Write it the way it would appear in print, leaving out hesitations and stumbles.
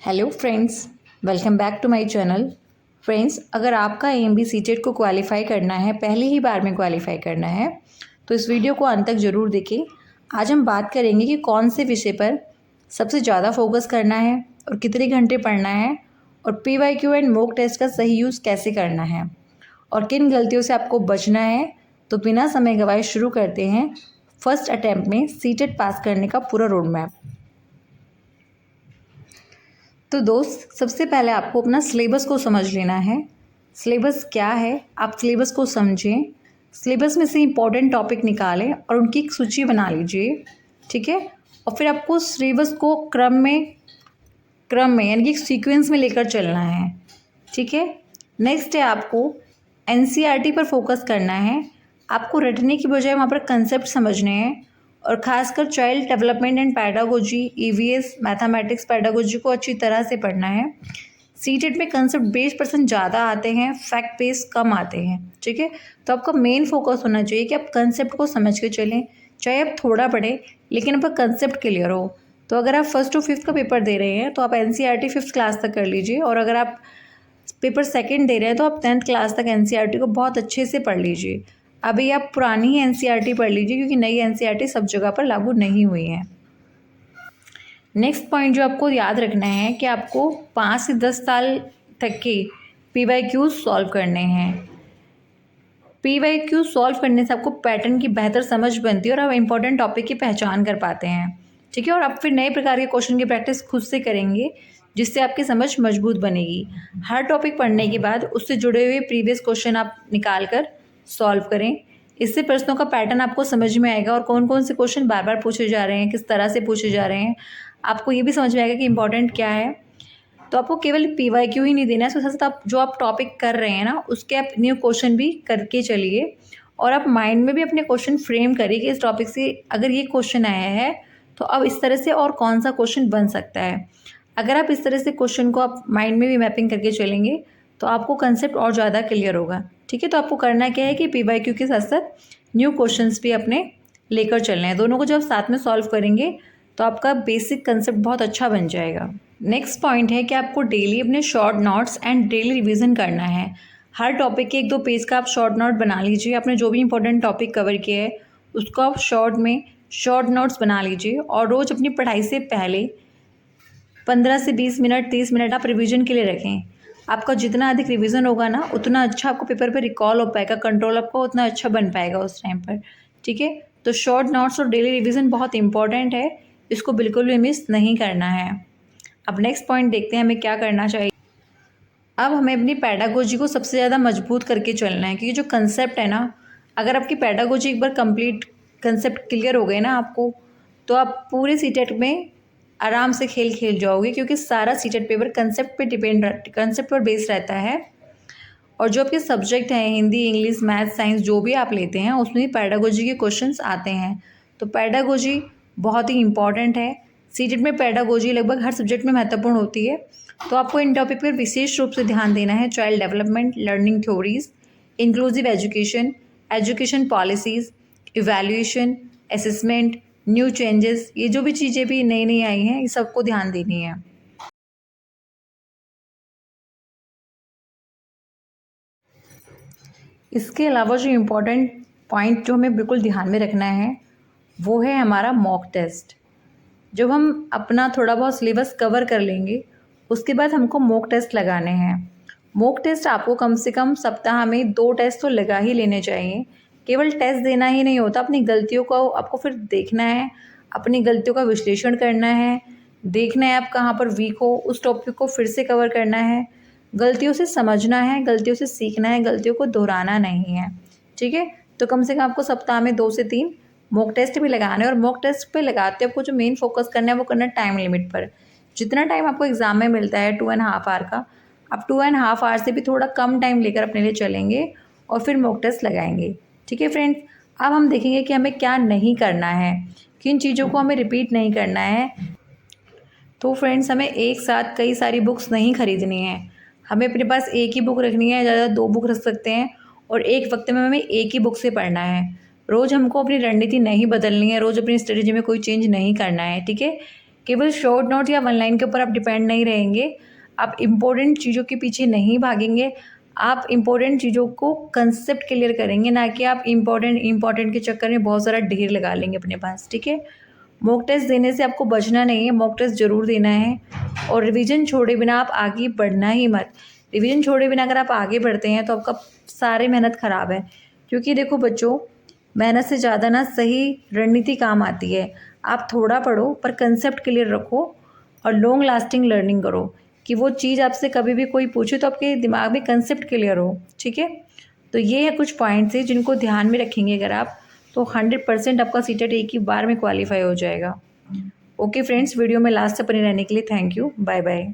Hello friends, welcome back to my channel. Friends, अगर आपका M B CTET को qualify करना है, पहली ही बार में क्वालिफाई करना है, तो इस वीडियो को अंत तक ज़रूर देखें। आज हम बात करेंगे कि कौन से विषय पर सबसे ज़्यादा फोकस करना है और कितने घंटे पढ़ना है, और PYQ एंड मॉक टेस्ट का सही यूज़ कैसे करना है, और किन गलतियों से आपको बचना है। तो बिना समय गवाए शुरू करते हैं फर्स्ट अटैम्प्ट में सीटेट पास करने का पूरा रोड मैप। तो दोस्त, सबसे पहले आपको अपना सिलेबस को समझ लेना है। सिलेबस क्या है, आप सिलेबस को समझें, सिलेबस में से इम्पोर्टेंट टॉपिक निकालें और उनकी एक सूची बना लीजिए। ठीक है। और फिर आपको सिलेबस को क्रम में यानी कि सीक्वेंस में लेकर चलना है। ठीक है। नेक्स्ट है, आपको NCERT पर फोकस करना है। आपको रटने की बजाय वहाँ पर कंसेप्ट समझने हैं, और ख़ासकर child development and pedagogy, EVS, mathematics pedagogy को अच्छी तरह से पढ़ना है। सीटेट में कंसेप्ट बेस्ड पर्सन ज़्यादा आते हैं, फैक्ट बेस्ड कम आते हैं। ठीक है। तो आपका मेन फोकस होना चाहिए कि आप कंसेप्ट को समझ के चलें, चाहे आप थोड़ा पढ़ें लेकिन आपका कंसेप्ट क्लियर हो। तो अगर आप फर्स्ट टू फिफ्थ का पेपर दे रहे हैं तो आप NCERT फिफ्थ क्लास तक कर लीजिए, और अगर आप पेपर सेकंड दे रहे हैं तो आप 10th क्लास तक NCERT को बहुत अच्छे से पढ़ लीजिए। अभी आप पुरानी ही NCERT पढ़ लीजिए, क्योंकि नई NCERT सब जगह पर लागू नहीं हुई है। नेक्स्ट पॉइंट जो आपको याद रखना है कि आपको 5 से 10 साल तक के PYQ सॉल्व करने हैं। PYQ सॉल्व करने से आपको पैटर्न की बेहतर समझ बनती है और आप इंपॉर्टेंट टॉपिक की पहचान कर पाते हैं। ठीक है। और आप फिर नए प्रकार के क्वेश्चन की प्रैक्टिस खुद से करेंगे, जिससे आपकी समझ मजबूत बनेगी। हर टॉपिक पढ़ने के बाद उससे जुड़े हुए प्रीवियस क्वेश्चन आप निकाल कर सॉल्व करें। इससे प्रश्नों का पैटर्न आपको समझ में आएगा और कौन कौन से क्वेश्चन बार बार पूछे जा रहे हैं, किस तरह से पूछे जा रहे हैं। आपको ये भी समझ में आएगा कि इंपॉर्टेंट क्या है। तो आपको केवल PYQ ही नहीं देना है, उसके साथ साथ आप जो आप टॉपिक कर रहे हैं ना, उसके आप न्यू क्वेश्चन भी करके चलिए, और आप माइंड में भी अपने क्वेश्चन फ्रेम करिए कि इस टॉपिक से अगर ये क्वेश्चन आया है तो अब इस तरह से और कौन सा क्वेश्चन बन सकता है। अगर आप इस तरह से क्वेश्चन को आप माइंड में भी मैपिंग करके चलेंगे तो आपको कंसेप्ट और ज़्यादा क्लियर होगा। ठीक है। तो आपको करना क्या है कि PYQ के साथ साथ न्यू क्वेश्चंस भी अपने लेकर चलना है। दोनों को जब साथ में सॉल्व करेंगे तो आपका बेसिक कंसेप्ट बहुत अच्छा बन जाएगा। नेक्स्ट पॉइंट है कि आपको डेली अपने short notes and daily revision करना है। हर टॉपिक के 1-2 पेज का आप शॉर्ट नोट बना लीजिए। आपने जो भी इंपॉर्टेंट टॉपिक कवर किया है उसको आप शॉर्ट नोट्स बना लीजिए, और रोज़ अपनी पढ़ाई से पहले 15 से 20 मिनट, 30 मिनट आप रिवीजन के लिए रखें। आपका जितना अधिक रिवीजन होगा ना, उतना अच्छा आपको पेपर पर रिकॉल हो पाएगा, कंट्रोल आपका उतना अच्छा बन पाएगा उस टाइम पर। ठीक है। तो शॉर्ट नोट्स और डेली रिवीजन बहुत इंपॉर्टेंट है, इसको बिल्कुल भी मिस नहीं करना है। अब नेक्स्ट पॉइंट देखते हैं हमें क्या करना चाहिए। अब हमें अपनी पैडागोजी को सबसे ज़्यादा मजबूत करके चलना है, क्योंकि जो कंसेप्ट है ना, अगर आपकी पैडागोजी एक बार कंप्लीट कंसेप्ट क्लियर हो गए ना आपको, तो आप पूरे सीटेट में आराम से खेल जाओगे, क्योंकि सारा सीटेट पेपर कंसेप्ट पर बेस्ड रहता है। और जो आपके सब्जेक्ट हैं, हिंदी, इंग्लिश, मैथ, साइंस, जो भी आप लेते हैं उसमें भी पैडागोजी के क्वेश्चंस आते हैं। तो पैडागोजी बहुत ही इंपॉर्टेंट है। सीटेट में पैडागोजी लगभग हर सब्जेक्ट में महत्वपूर्ण होती है। तो आपको इन टॉपिक पर विशेष रूप से ध्यान देना है। Child development, learning theories, inclusive education, education policies, evaluation, assessment, new changes, ये जो भी चीज़ें भी नई नई आई हैं, ये सबको ध्यान देनी है। इसके अलावा जो इम्पोर्टेंट पॉइंट जो हमें बिल्कुल ध्यान में रखना है वो है हमारा मॉक टेस्ट। जब हम अपना थोड़ा बहुत सिलेबस कवर कर लेंगे उसके बाद हमको मॉक टेस्ट लगाने हैं। मॉक टेस्ट आपको कम से कम सप्ताह में 2 टेस्ट तो लगा ही लेने चाहिए। केवल टेस्ट देना ही नहीं होता, अपनी गलतियों को आपको फिर देखना है, अपनी गलतियों का विश्लेषण करना है, देखना है आप कहाँ पर वीक हो, उस टॉपिक को फिर से कवर करना है, गलतियों से समझना है, गलतियों से सीखना है, गलतियों को दोहराना नहीं है। ठीक है। तो कम से कम आपको सप्ताह में 2 से 3 मॉक टेस्ट भी लगाना है, और मॉक टेस्ट पे लगाते आपको जो मेन फोकस करना है वो करना है टाइम लिमिट पर। जितना टाइम आपको एग्जाम में मिलता है 2.5 आवर का, आप 2.5 आवर से भी थोड़ा कम टाइम लेकर अपने लिए चलेंगे और फिर मॉक टेस्ट लगाएंगे। ठीक है फ्रेंड्स। अब हम देखेंगे कि हमें क्या नहीं करना है, किन चीज़ों को हमें रिपीट नहीं करना है। तो फ्रेंड्स, हमें एक साथ कई सारी बुक्स नहीं खरीदनी है। हमें अपने पास एक ही बुक रखनी है, ज़्यादा 2 बुक रख सकते हैं, और एक वक्त में हमें एक ही बुक से पढ़ना है। रोज़ हमको अपनी रणनीति नहीं बदलनी है, रोज़ अपनी स्ट्रेटजी में कोई चेंज नहीं करना है। ठीक है। केवल शॉर्ट नोट या वन लाइन के ऊपर आप डिपेंड नहीं रहेंगे, आप इम्पोर्टेंट चीज़ों के पीछे नहीं भागेंगे, आप इम्पोर्टेंट चीज़ों को कंसेप्ट क्लियर करेंगे, ना कि आप इम्पोर्टेंट के चक्कर में बहुत सारा ढेर लगा लेंगे अपने पास, ठीक है। मॉक टेस्ट देने से आपको बचना नहीं है, मॉक टेस्ट ज़रूर देना है, और रिवीजन छोड़े बिना आप आगे बढ़ना ही मत। रिवीजन छोड़े बिना अगर आप आगे बढ़ते हैं तो आपका सारी मेहनत ख़राब है, क्योंकि देखो बच्चों, मेहनत से ज़्यादा ना सही रणनीति काम आती है। आप थोड़ा पढ़ो पर कंसेप्ट क्लियर रखो और लॉन्ग लास्टिंग लर्निंग करो, कि वो चीज़ आपसे कभी भी कोई पूछे तो आपके दिमाग में कंसेप्ट क्लियर हो, ठीक है। तो ये है कुछ पॉइंट्स हैं जिनको ध्यान में रखेंगे अगर आप, तो 100% आपका सीटेट एक ही बार में क्वालिफाई हो जाएगा। ओके फ्रेंड्स, वीडियो में लास्ट तक बने रहने के लिए थैंक यू, बाय बाय।